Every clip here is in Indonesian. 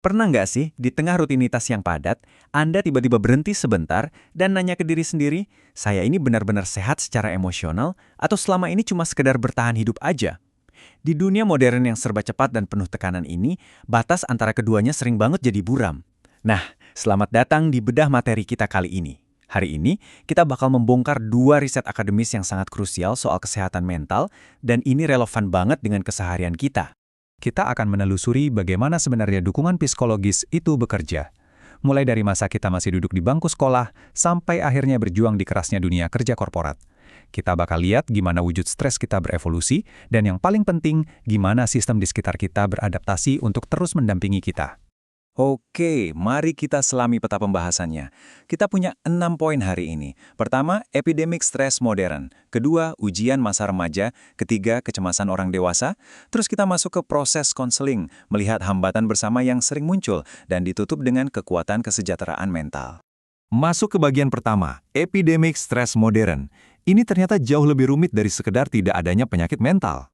Pernah nggak sih, di tengah rutinitas yang padat, Anda tiba-tiba berhenti sebentar dan nanya ke diri sendiri, saya ini benar-benar sehat secara emosional atau selama ini cuma sekedar bertahan hidup aja? Di dunia modern yang serba cepat dan penuh tekanan ini, batas antara keduanya sering banget jadi buram. Nah, selamat datang di bedah materi kita kali ini. Hari ini, kita bakal membongkar dua riset akademis yang sangat krusial soal kesehatan mental, dan ini relevan banget dengan keseharian kita. Kita akan menelusuri bagaimana sebenarnya dukungan psikologis itu bekerja. Mulai dari masa kita masih duduk di bangku sekolah, sampai akhirnya berjuang di kerasnya dunia kerja korporat. Kita bakal lihat gimana wujud stres kita berevolusi, dan yang paling penting, gimana sistem di sekitar kita beradaptasi untuk terus mendampingi kita. Oke, mari kita selami peta pembahasannya. Kita punya 6 poin hari ini. Pertama, epidemic stress modern. Kedua, ujian masa remaja. Ketiga, kecemasan orang dewasa. Terus kita masuk ke proses konseling, melihat hambatan bersama yang sering muncul, dan ditutup dengan kekuatan kesejahteraan mental. Masuk ke bagian pertama, epidemic stress modern. Ini ternyata jauh lebih rumit dari sekedar tidak adanya penyakit mental.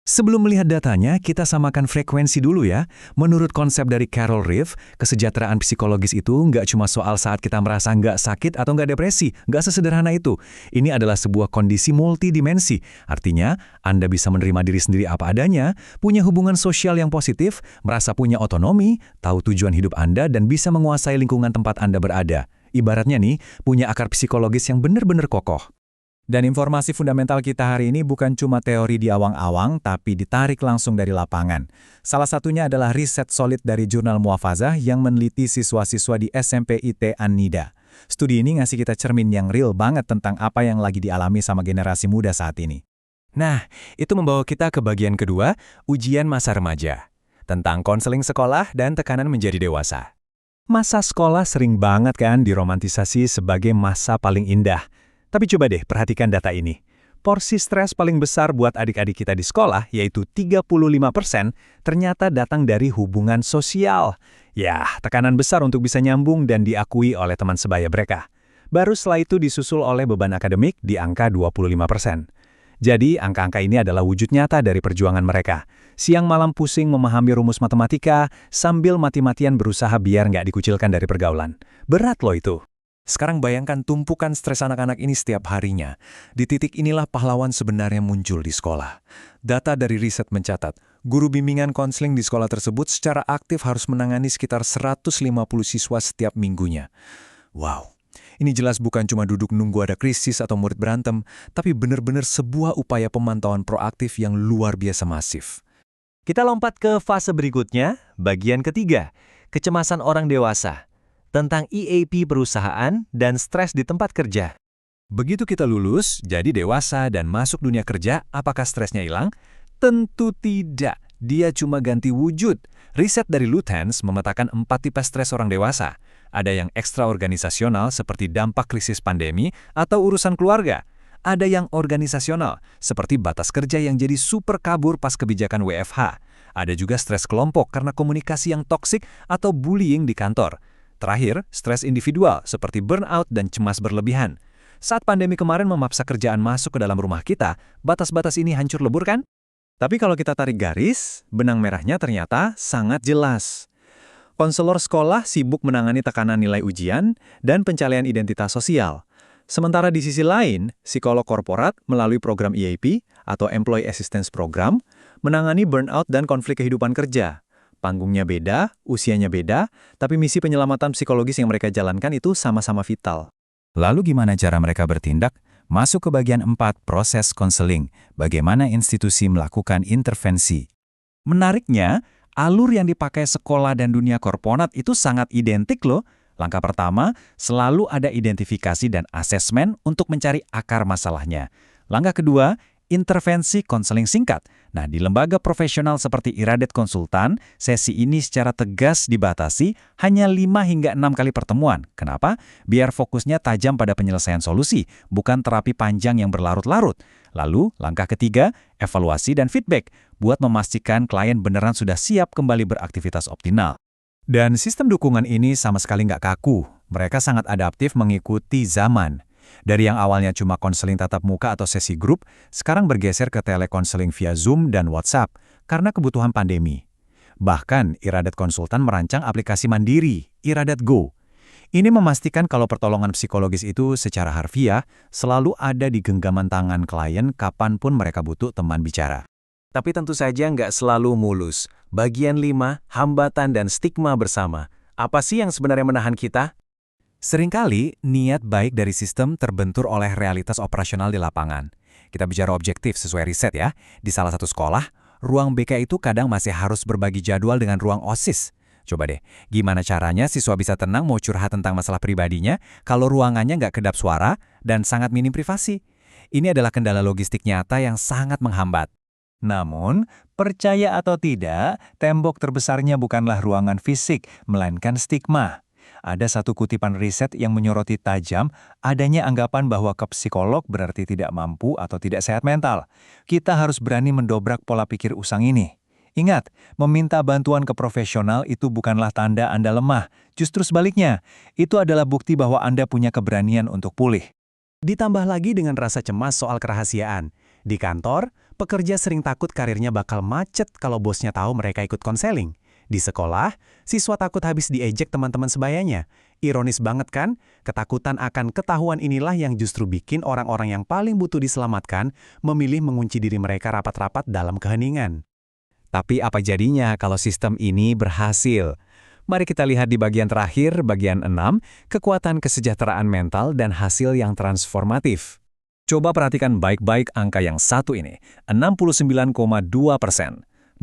Sebelum melihat datanya, kita samakan frekuensi dulu ya. Menurut konsep dari Carol Reeve, kesejahteraan psikologis itu nggak cuma soal saat kita merasa nggak sakit atau nggak depresi, nggak sesederhana itu. Ini adalah sebuah kondisi multidimensi. Artinya, Anda bisa menerima diri sendiri apa adanya, punya hubungan sosial yang positif, merasa punya otonomi, tahu tujuan hidup Anda, dan bisa menguasai lingkungan tempat Anda berada. Ibaratnya nih, punya akar psikologis yang benar-benar kokoh. Dan informasi fundamental kita hari ini bukan cuma teori di awang-awang, tapi ditarik langsung dari lapangan. Salah satunya adalah riset solid dari jurnal Muhafazah yang meneliti siswa-siswa di SMP IT An-Nida. Studi ini ngasih kita cermin yang real banget tentang apa yang lagi dialami sama generasi muda saat ini. Nah, itu membawa kita ke bagian kedua, ujian masa remaja. Tentang konseling sekolah dan tekanan menjadi dewasa. Masa sekolah sering banget kan diromantisasi sebagai masa paling indah. Tapi coba deh perhatikan data ini. Porsi stres paling besar buat adik-adik kita di sekolah, yaitu 35%, ternyata datang dari hubungan sosial. Ya, tekanan besar untuk bisa nyambung dan diakui oleh teman sebaya mereka. Baru setelah itu disusul oleh beban akademik di angka 25%. Jadi, angka-angka ini adalah wujud nyata dari perjuangan mereka. Siang malam pusing memahami rumus matematika, sambil mati-matian berusaha biar nggak dikucilkan dari pergaulan. Berat loh itu. Sekarang bayangkan tumpukan stres anak-anak ini setiap harinya. Di titik inilah pahlawan sebenarnya muncul di sekolah. Data dari riset mencatat, guru bimbingan konseling di sekolah tersebut secara aktif harus menangani sekitar 150 siswa setiap minggunya. Wow, ini jelas bukan cuma duduk nunggu ada krisis atau murid berantem, tapi benar-benar sebuah upaya pemantauan proaktif yang luar biasa masif. Kita lompat ke fase berikutnya, bagian ketiga, kecemasan orang dewasa. Tentang EAP perusahaan dan stres di tempat kerja. Begitu kita lulus, jadi dewasa dan masuk dunia kerja, apakah stresnya hilang? Tentu tidak. Dia cuma ganti wujud. Riset dari Lutyens memetakan 4 tipe stres orang dewasa. Ada yang ekstraorganisasional seperti dampak krisis pandemi atau urusan keluarga. Ada yang organisasional, seperti batas kerja yang jadi super kabur pas kebijakan WFH. Ada juga stres kelompok karena komunikasi yang toksik atau bullying di kantor. Terakhir, stres individual seperti burnout dan cemas berlebihan. Saat pandemi kemarin memaksa kerjaan masuk ke dalam rumah kita, batas-batas ini hancur lebur kan? Tapi kalau kita tarik garis, benang merahnya ternyata sangat jelas. Konselor sekolah sibuk menangani tekanan nilai ujian dan pencapaian identitas sosial. Sementara di sisi lain, psikolog korporat melalui program EAP atau Employee Assistance Program menangani burnout dan konflik kehidupan kerja. Panggungnya beda, usianya beda, tapi misi penyelamatan psikologis yang mereka jalankan itu sama-sama vital. Lalu gimana cara mereka bertindak? Masuk ke bagian 4, proses konseling. Bagaimana institusi melakukan intervensi. Menariknya, alur yang dipakai sekolah dan dunia korporat itu sangat identik loh. Langkah pertama, selalu ada identifikasi dan asesmen untuk mencari akar masalahnya. Langkah kedua, intervensi konseling singkat. Nah, di lembaga profesional seperti Iradet Konsultan, sesi ini secara tegas dibatasi hanya 5 hingga 6 kali pertemuan. Kenapa? Biar fokusnya tajam pada penyelesaian solusi, bukan terapi panjang yang berlarut-larut. Lalu, langkah ketiga, evaluasi dan feedback, buat memastikan klien beneran sudah siap kembali beraktivitas optimal. Dan sistem dukungan ini sama sekali nggak kaku. Mereka sangat adaptif mengikuti zaman. Dari yang awalnya cuma konseling tatap muka atau sesi grup, sekarang bergeser ke telekonseling via Zoom dan WhatsApp karena kebutuhan pandemi. Bahkan, Iradat Konsultan merancang aplikasi mandiri, Iradat Go. Ini memastikan kalau pertolongan psikologis itu secara harfiah selalu ada di genggaman tangan klien kapanpun mereka butuh teman bicara. Tapi tentu saja nggak selalu mulus. Bagian 5, hambatan dan stigma bersama. Apa sih yang sebenarnya menahan kita? Seringkali, niat baik dari sistem terbentur oleh realitas operasional di lapangan. Kita bicara objektif sesuai riset ya. Di salah satu sekolah, ruang BK itu kadang masih harus berbagi jadwal dengan ruang OSIS. Coba deh, gimana caranya siswa bisa tenang mau curhat tentang masalah pribadinya kalau ruangannya nggak kedap suara dan sangat minim privasi? Ini adalah kendala logistik nyata yang sangat menghambat. Namun, percaya atau tidak, tembok terbesarnya bukanlah ruangan fisik, melainkan stigma. Ada satu kutipan riset yang menyoroti tajam adanya anggapan bahwa ke psikolog berarti tidak mampu atau tidak sehat mental. Kita harus berani mendobrak pola pikir usang ini. Ingat, meminta bantuan ke profesional itu bukanlah tanda Anda lemah. Justru sebaliknya, itu adalah bukti bahwa Anda punya keberanian untuk pulih. Ditambah lagi dengan rasa cemas soal kerahasiaan. Di kantor, pekerja sering takut karirnya bakal macet kalau bosnya tahu mereka ikut konseling. Di sekolah, siswa takut habis diejek teman-teman sebayanya. Ironis banget kan? Ketakutan akan ketahuan inilah yang justru bikin orang-orang yang paling butuh diselamatkan memilih mengunci diri mereka rapat-rapat dalam keheningan. Tapi apa jadinya kalau sistem ini berhasil? Mari kita lihat di bagian terakhir, bagian 6, kekuatan kesejahteraan mental dan hasil yang transformatif. Coba perhatikan baik-baik angka yang satu ini, 69,2%.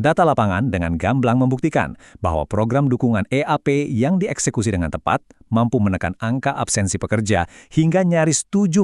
Data lapangan dengan gamblang membuktikan bahwa program dukungan EAP yang dieksekusi dengan tepat mampu menekan angka absensi pekerja hingga nyaris 70%.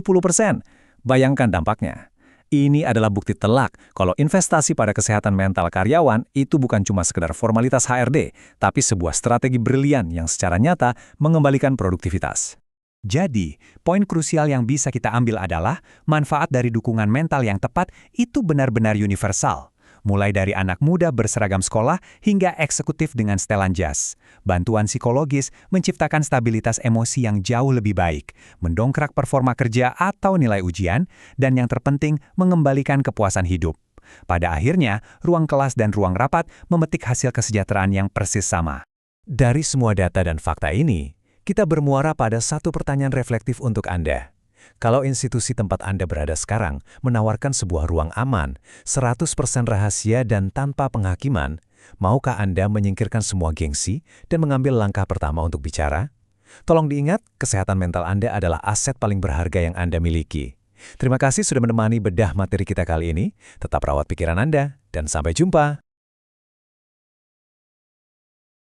Bayangkan dampaknya. Ini adalah bukti telak kalau investasi pada kesehatan mental karyawan itu bukan cuma sekedar formalitas HRD, tapi sebuah strategi brilian yang secara nyata mengembalikan produktivitas. Jadi, poin krusial yang bisa kita ambil adalah manfaat dari dukungan mental yang tepat itu benar-benar universal. Mulai dari anak muda berseragam sekolah hingga eksekutif dengan setelan jas. Bantuan psikologis menciptakan stabilitas emosi yang jauh lebih baik, mendongkrak performa kerja atau nilai ujian, dan yang terpenting mengembalikan kepuasan hidup. Pada akhirnya, ruang kelas dan ruang rapat memetik hasil kesejahteraan yang persis sama. Dari semua data dan fakta ini, kita bermuara pada satu pertanyaan reflektif untuk Anda. Kalau institusi tempat Anda berada sekarang menawarkan sebuah ruang aman, 100% rahasia dan tanpa penghakiman, maukah Anda menyingkirkan semua gengsi dan mengambil langkah pertama untuk bicara? Tolong diingat, kesehatan mental Anda adalah aset paling berharga yang Anda miliki. Terima kasih sudah menemani bedah materi kita kali ini. Tetap rawat pikiran Anda, dan sampai jumpa.